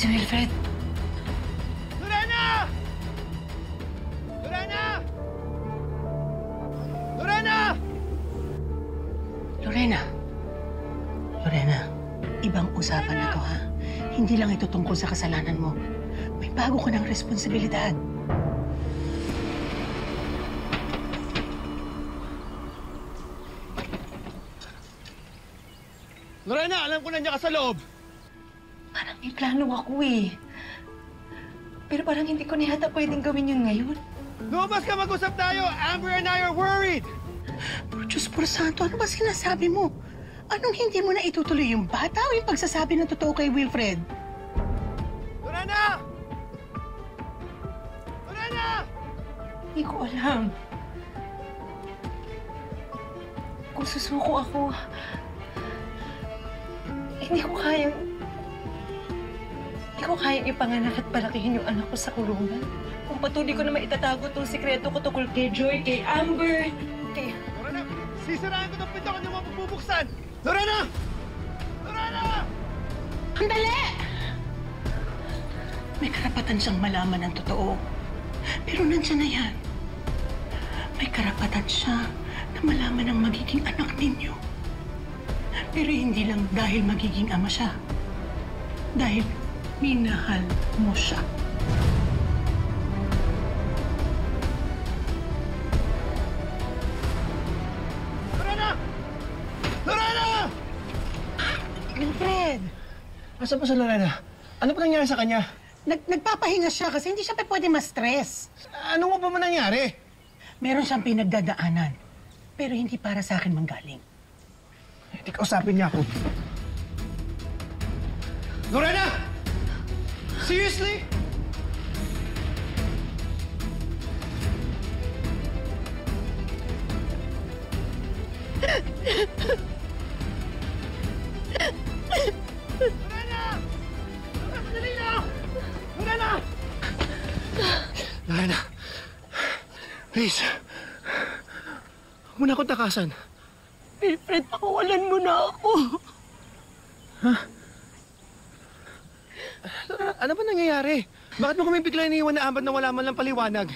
Si Wilfred. Lorena! Lorena! Lorena! Lorena. Lorena, ibang usapan na to, ha? Hindi lang ito tungkol sa kasalanan mo. May bago ka ng responsibilidad. Lorena, alam ko nandiyan ka sa loob. Parang may plano ako eh. Pero parang hindi ko na yata pwedeng gawin yun ngayon. Lumabas ka, mag-usap tayo. Amber and I are worried. Pero Diyos por santo, ano ba sinasabi mo? Anong hindi mo na itutuloy yung bata o yung pagsasabi ng totoo kay Wilfred? Lorena! Lorena! Hindi ko alam. Kung susuko ako, hindi ko kayang ipanganak at palakihin yung anak ko sa kulungan. Kung patuloy ko na maitatago itong sikreto ko tungkol kay Joy, kay Amber, kay... Lorena, sisiraan ko ng pinto kung hindi mo mapupuksan! Lorena! Lorena! Andali! May karapatan siyang malaman ng totoo. Pero nandiyan na yan. May karapatan siya na malaman ang magiging anak ninyo. Pero hindi lang dahil magiging ama siya. Dahil minahal mo siya. Lorena! Lorena! Wilfred! Nasaan pa si Lorena? Ano pa nangyari sa kanya? Nagpapahinga siya kasi hindi siya pwede ma-stress. Ano mo pa man nangyari? Meron siyang pinagdadaanan. Pero hindi para sa akin manggaling. Hindi kausapin niya ako. Lorena! Seriously? Lorena! Sandali lang! Lorena! Lorena! Please. Huwag mo na akong takasan. Wilfred, pakawalan mo na ako. Ha? Ano ba nangyayari? Bakit mo kami bigla iniwan na Amber na wala man lang paliwanag?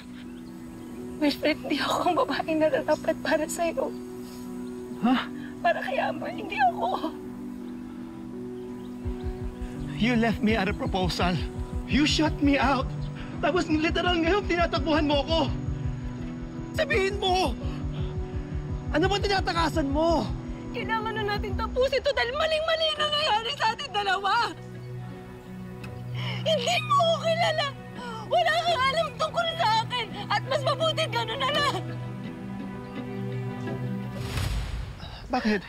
Wilfred, hindi ako ang babaeng nararapat para sa'yo. Ha? Para kay Amber, hindi ako. You left me at a proposal. You shut me out. Tapos literal ngayon tinatakbuhan mo ako. Sabihin mo! Ano bang tinatakasan mo? Kailangan na natin tapusin ito dahil maling-mali yung nangyayari sa ating dalawa. Hindi mo ako kilala. Wala kang alam tungkol sa akin. At mas mabuti gano'n na lang. Bakit?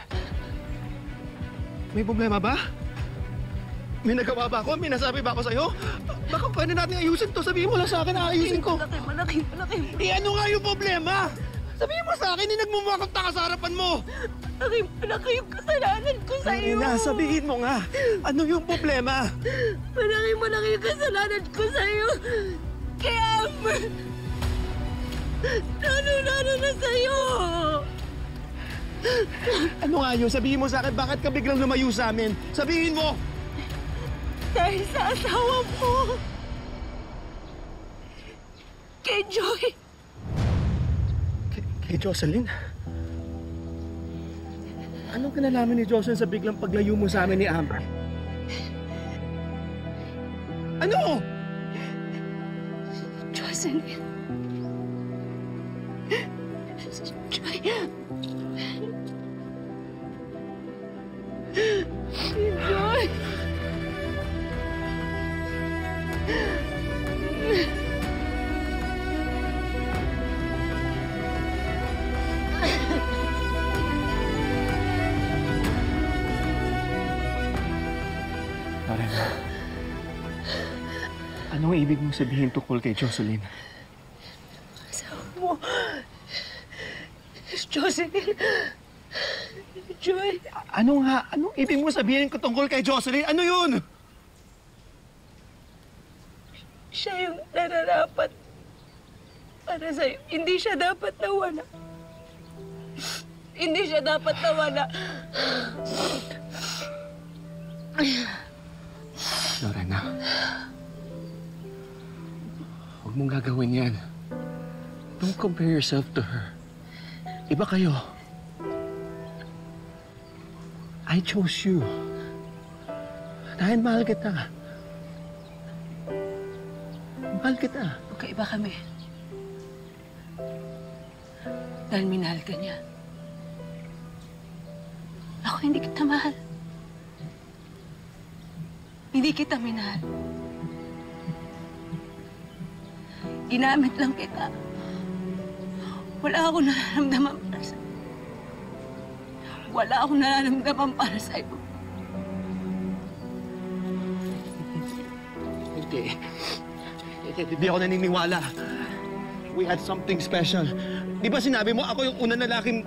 May problema ba? May nagawa ba ako? May nasabi ba ako sa'yo? Baka pwede natin ayusin to. Sabihin mo lang sa akin, aayusin ko. Malaki. Ano nga yung problema? Sabihin mo sa akin, nagmumukhang taka sa harapan mo. Malaki yung kasalanan ko sa'yo. Marina, sabihin mo nga. Ano yung problema? Malaki yung kasalanan ko sa'yo. Kay Amber. Lalo na sa'yo. Ano nga yun? Sabihin mo sa akin, bakit ka biglang lumayo sa amin? Sabihin mo! Dahil sa asawa mo. Kay Joy. Kay Jocelyn? Anong kinalaman ni Jocelyn sa biglang paglayo mo sa amin ni Amber? Ano? Jocelyn. Joy. Joy. Lorena, anong ibig mong sabihin tungkol kay Jocelyn? Asawa mo. Jocelyn. Joy. Ano nga? Anong ibig mong sabihin tungkol kay Jocelyn? Ano yun? Siya yung nararapat para sa'yo. Hindi siya dapat nawala. Hindi siya dapat nawala. Lorena, mong gagawin yan. Don't compare yourself to her. Iba kayo. I chose you. Dahil mahal kita. Mahal kita. Magkaiba kami. Dahil minahal ka niya. Ako hindi kita mahal. Hindi kita minahal. Ginamit lang kita. Wala akong nararamdaman para sa'yo. Wala akong nararamdaman para sa'yo. Hindi ako naniniwala. We had something special. Di ba sinabi mo ako yung unang lalaking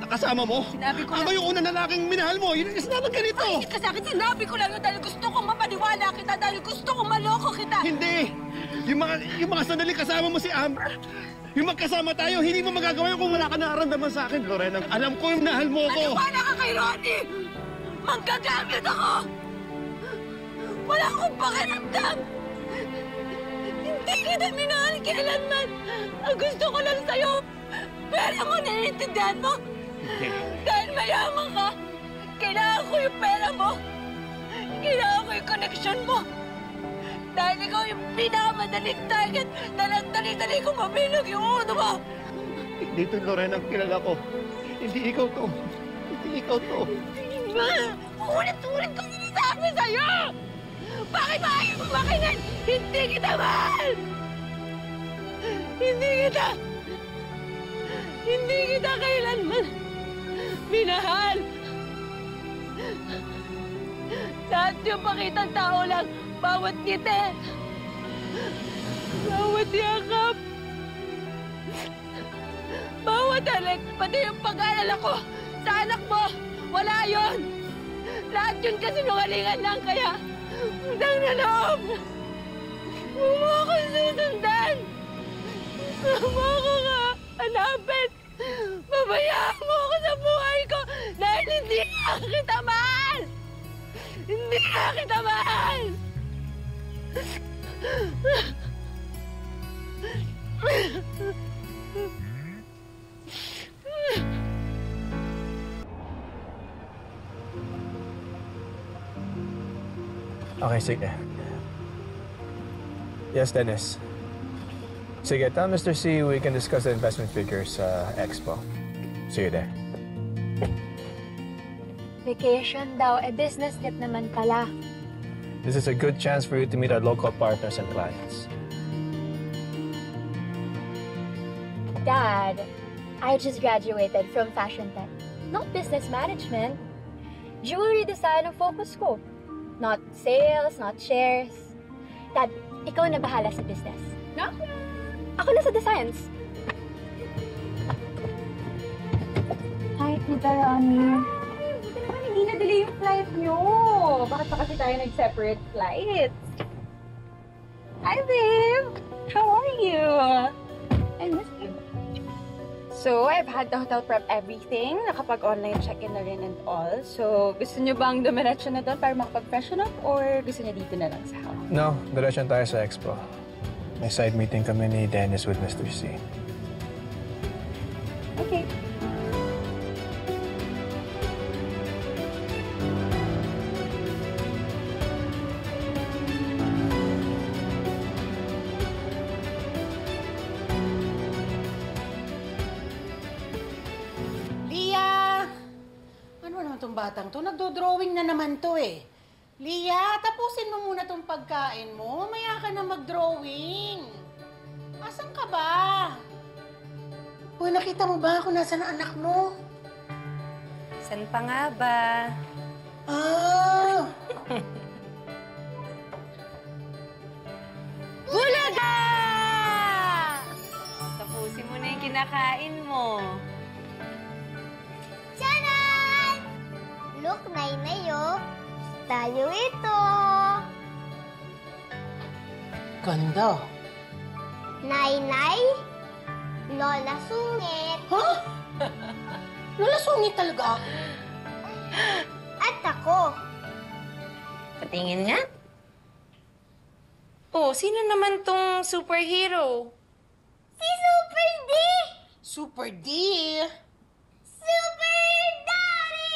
nakasama mo? Sinabi ko ako lang. yung unang lalaking minahal mo. Yun ang sinabi ganito. Bakit ka sa akin? Sinabi ko lang yun dahil gusto kong mapaniwala kita, dahil gusto kong maloko kita. Hindi! Yung mga sandali kasama mo si Amber, yung magkasama tayo, hindi mo magagawa yun kung wala ka nararamdaman sa akin, Lorena. Alam ko yung nahal mo ko. Maniwala ka kay Ronnie! Manggagamit ako! Wala akong pakiramdam! Hindi kita minahal kailanman! Ang gusto ko lang sa'yo, pera mo, naiintindihan mo? Hindi. Dahil mayaman ka, kailangan ko yung pera mo. Kailangan ko yung connection mo. Dahil ikaw yung pinakamadaling target, dahil ang dali-dali ko mabilog yung uno mo. Dito, Lorena, ang kilala ko. Hindi ikaw to. Hindi ikaw to. Ulit-ulit ko sinasabi sa'yo! Bakit ayaw mo makinig? Hindi kita mahal! Hindi kita kailanman minahal! Lahat yung pakitang tao lang, bawat ngiti, bawat yakap, bawat halik, pati yung pag-aalala ko sa anak mo, wala yun! Lahat yun kasinungalingan lang, kaya utang na loob! Huwag mo ako susundan! Huwag mo ako hanapin! Babayaan mo ako sa buhay ko dahil hindi kita mahal! Hindi kita mahal! Okay, sige. Yes, Dennis. Sige, tell Mr. C we can discuss the investment figures sa Expo. See you there. Vacation daw, business trip naman pala. This is a good chance for you to meet our local partners and clients. Dad, I just graduated from Fashion Tech. Not business management. Jewelry design ang focus ko. Not sales, not shares. Dad, ikaw na bahala sa business. No? Ako na sa designs. Hi, Tita Ronnie. Buti naman hindi na-delay yung flight nyo. Bakit pa kasi tayo nag-separate flights? Hi, babe! How are you? I miss you. So, I've had the hotel prep everything. Nakapag-online check-in na rin and all. So, gusto nyo bang dumiretso na doon para makapag-freshen up? Or gusto nyo dito na lang sa house? No, diretso tayo sa Expo. May side meeting kami ni Dennis with Mr. C. Okay. Lia! Ano naman tong batang to? Nagdo-drawing na naman to eh. Lia, tapusin mo muna tong pagkain mo. Mamaya ka na mag-drawing. Asan ka ba? Uy, nakita mo ba kung nasaan ang anak mo? San pa nga ba? Ah! Bulaga! Tapusin mo na yung kinakain mo. Charan! Look, Nainay, oh. Tayo ito. Ganda. Nainay, Lola Sungit. Ha? Lola, sungit talaga ako. At ako. Patingin nga. Oh, sino naman tong superhero? Si Super D! Super D? Super Daddy!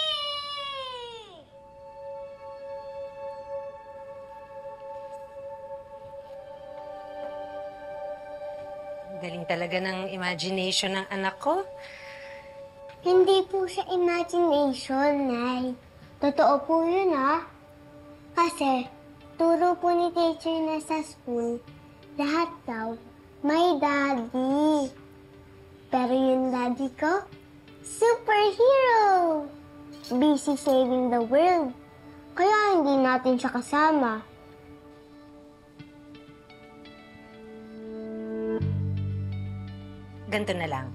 Galing talaga ng imagination ng anak ko. Hindi po siya imagination, Nay. Totoo po yun, ha? Kasi, turo po ni teacher na sa school, lahat daw may daddy. Pero yung daddy ko, superhero! Busy saving the world. Kaya hindi natin siya kasama. Ganto na lang.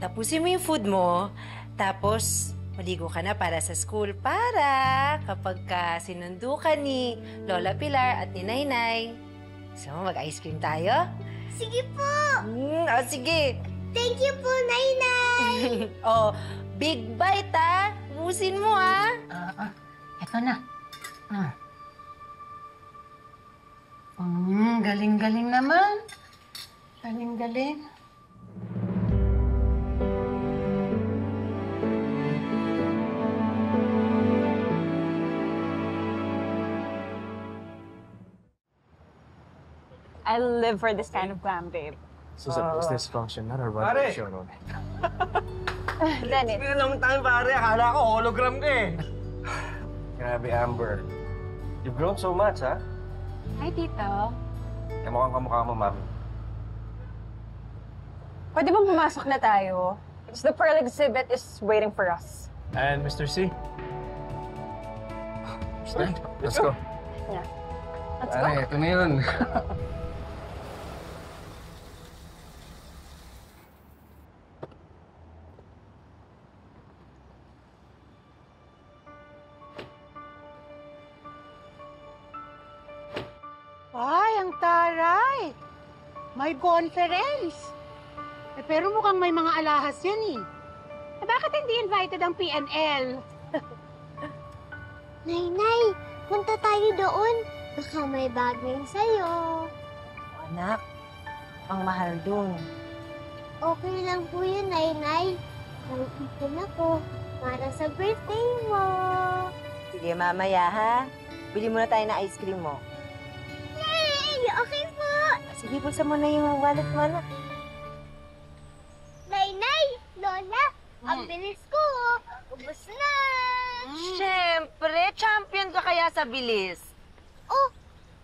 Tapusin mo yung food mo, tapos maligo ka na para sa school para kapag sinundo ka ni Lola Pilar at ni Nainay. So, mag-ice cream tayo? Sige po! Sige. Thank you po, Nainay! Oh, big bite ha! Ubusin mo ha! Eto na. Galing-galing naman. Galing-galing. I live for this kind of glam, babe. This is a business function, not a runway show, no? Dennis. It's been a long time, pare. Akala ko hologram ka eh. Grabe, Amber. You've grown so much, ha? Hi, Tito. Eh, mukhang kamukha mo, Mami. Pwede bang pumasok na tayo? Because the Pearl exhibit is waiting for us. And Mr. C? Let's go. Yeah. Let's go. Pare, ito na yun. Ay, ang taray! May conference! Pero mukhang may mga alahas yan bakit hindi invited ang PNL? Nainay, punta tayo doon. Baka may bagay sa'yo. Anak, ang mahal dun. Okay lang po yun, Nainay. Nag-ipon ako para sa birthday mo. Sige, mamaya ha. Bili muna tayo ng ice cream mo. Yay! Okay po! Sige, bulsa mo na yung wallet mo, anak. Nainay, Lola, ang bilis ko. Ubus na. Siyempre, champion ka kaya sa bilis. Oh,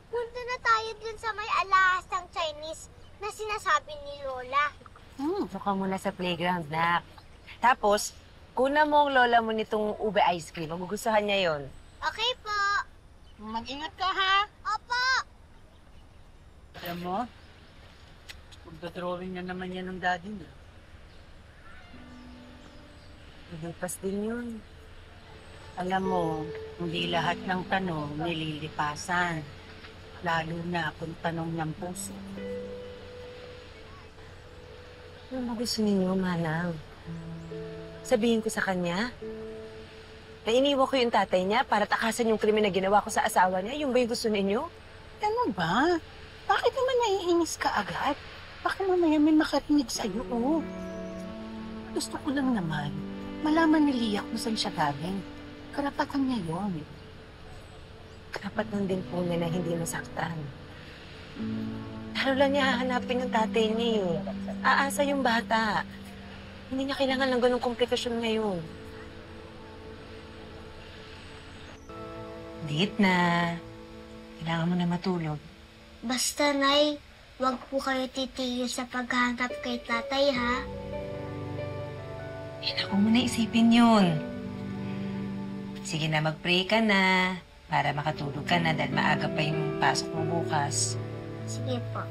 punta na tayo dun sa may alahasang Chinese na sinasabi ni Lola. Suka muna sa playground, nak. Tapos, kuna mo ang lola mo nitong ube ice cream. Magugustuhan niya yon. Okay po. Mag-ingat ka, ha? Opo. Alam mo, magdodrawing na naman yan ng daddy niya. Nilipas din yun. Alam mo, hindi lahat ng tanong nililipasan. Lalo na kung tanong ng puso. Ano ba gusto ninyo, manang? Sabihin ko sa kanya na iniwan ko yung tatay niya para takasan yung krimen na ginawa ko sa asawa niya. Yung ba yung gusto ninyo? Ano ba? Bakit naman naiinis ka agad? Baka mamaya may makarinig sa'yo, Gusto ko lang naman, malaman ni Lia kung saan siya galing. Karapatan niya yun. Karapatan din po niya na hindi nasaktan. Lalo lang niya hahanapin yung tatay niya Aasa yung bata. Hindi niya kailangan ng ganong komplikasyon ngayon. Late na. Kailangan mo na matulog. Basta, Nay, wag po kayo titigil sa paghahanap kay tatay, ha? Naku mo na isipin yun. Sige na, mag-pray ka na para makatulog ka na dahil maaga pa yung pasok mo bukas. Sige po.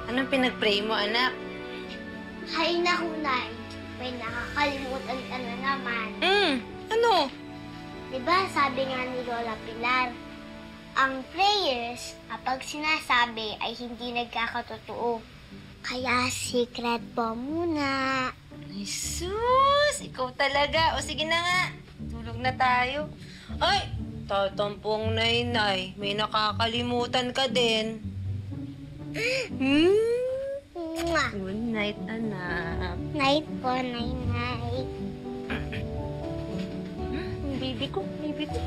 Anong pinag-pray mo, anak? Hay naku, Nay. May nakakalimutan ka na naman. Ano? Diba sabi nga ni Lola Pilar, ang prayers kapag sinasabi ay hindi nagkakatotoo. Kaya secret po muna. Ay, sus! Ikaw talaga. O sige na nga. Tulog na tayo. Ay! Tatampong Nainay. May nakakalimutan ka din. Mwah. Good night, anak. Night po, Nay-Nay. Baby ko, baby ko.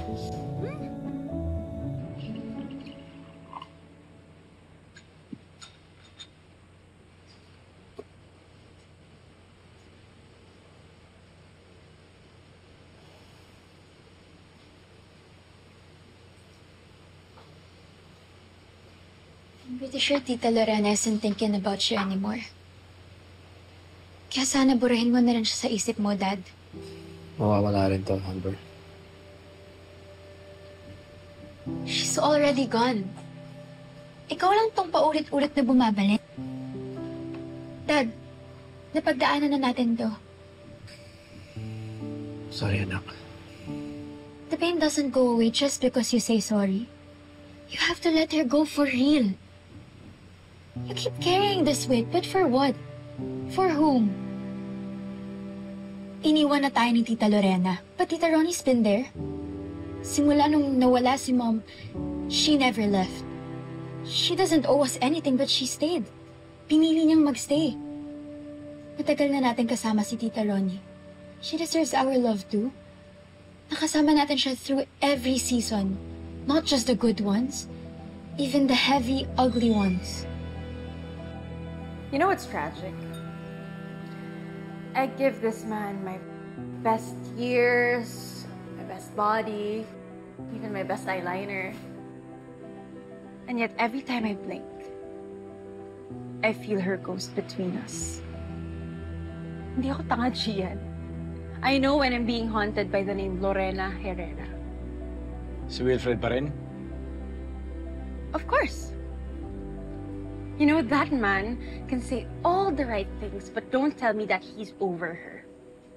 I'm pretty sure Tita Lorena isn't thinking about you anymore. Kaya sana burahin mo na rin siya sa isip mo, Dad. Mawawala rin to, Amber. She's already gone. Ikaw lang tong paulit-ulit na bumabalik. Dad, napagdaanan na natin to. Sorry, anak. The pain doesn't go away just because you say sorry. You have to let her go for real. You keep carrying this weight, but for what? For whom? Iniwan na tayo ni Tita Lorena, but Tita Ronnie's been there. Simula nung nawala si Mom, she never left. She doesn't owe us anything, but she stayed. Pinili niyang magstay. Matagal na natin kasama si Tita Ronnie. She deserves our love too. Nakasama natin siya through every season. Not just the good ones, even the heavy, ugly ones. You know what's tragic? I give this man my best years, my best body, even my best eyeliner. And yet every time I blink, I feel her ghost between us. Hindi ako tanga, Gian. I know when I'm being haunted by the name Lorena Herrera. Si Wilfred pa rin? Of course. You know, that man can say all the right things, but don't tell me that he's over her.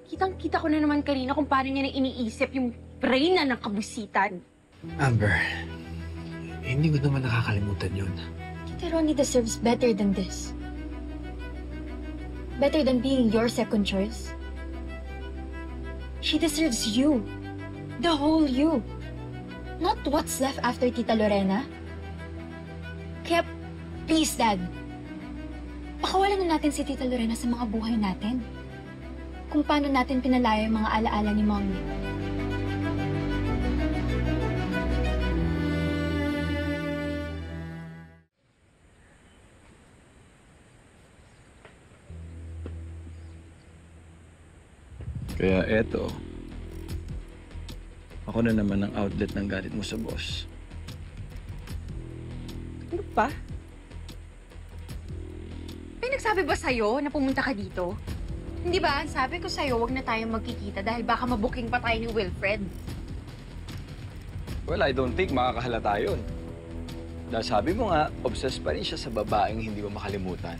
Kitang-kita ko na naman kanina kung paano niya na iniisip yung brain ng kabusitan. Amber, hindi ko naman nakakalimutan yun. Tita Ronnie deserves better than this. Better than being your second choice. She deserves you. The whole you. Not what's left after Tita Lorena. Kaya, please, Dad. Pakawalan na natin si Tita Lorena sa mga buhay natin. Kung paano natin pinalaya yung mga alaala ni Mommy. Kaya eto, ako na naman ang outlet ng galit mo sa boss. Ano pa? May nagsabi ba sa'yo na pumunta ka dito? Hindi ba? Sabi ko sa'yo, wag na tayong magkikita dahil baka mabuking pa tayo ni Wilfred. Well, I don't think makakahalata yun. Dahil sabi mo nga, obsessed pa rin siya sa babaeng hindi mo makalimutan.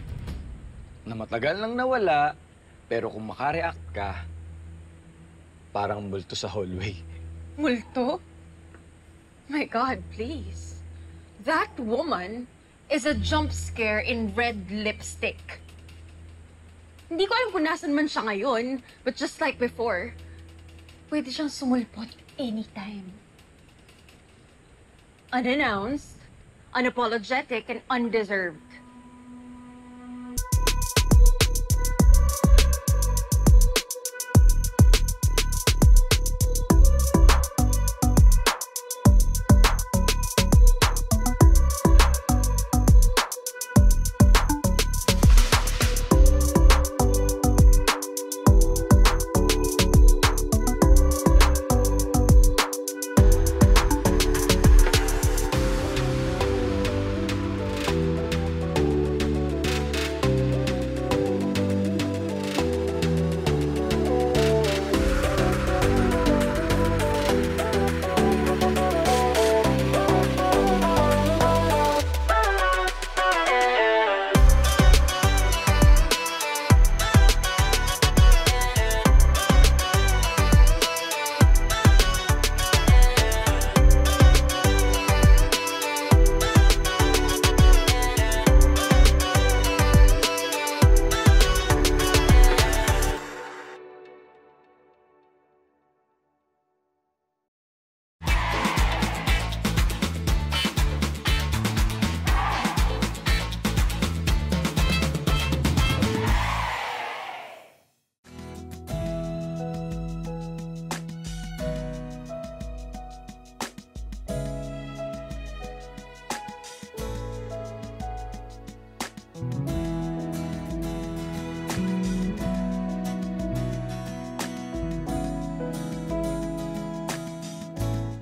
Na matagal nang nawala, pero kung makareact ka, parang multo sa hallway. Multo? My God, please. That woman is a jump scare in red lipstick. Hindi ko alam kung nasan man siya ngayon, but just like before, pwede siyang sumulpot anytime. Unannounced, unapologetic, and undeserved.